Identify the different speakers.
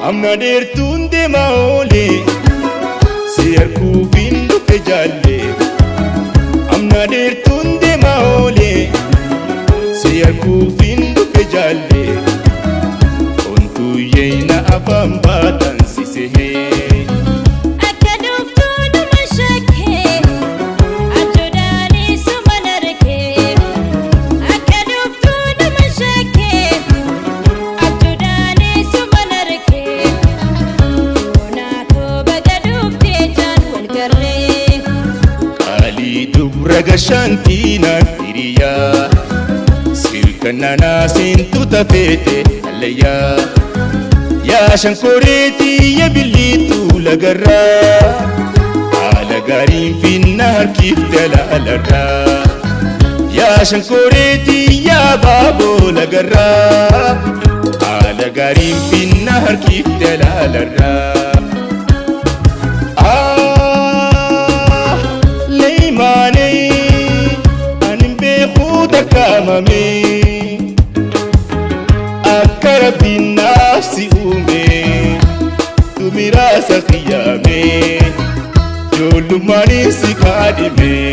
Speaker 1: amna dertunde maole siyarku bindu pejalle amna dertunde maole siyarku bindu pejalle ontu yeina abamba tansisehe Ragashantina tiriya sirkanana sintu tapete alaya ya shankoreti ya bilitu lagarra ala garin finnar kiftala alarra ya shankoreti ya babo lagarra ala garin finnar kiftala alarra kamame akarabi nafsi ume tumirasa khiyame jolumani sikadime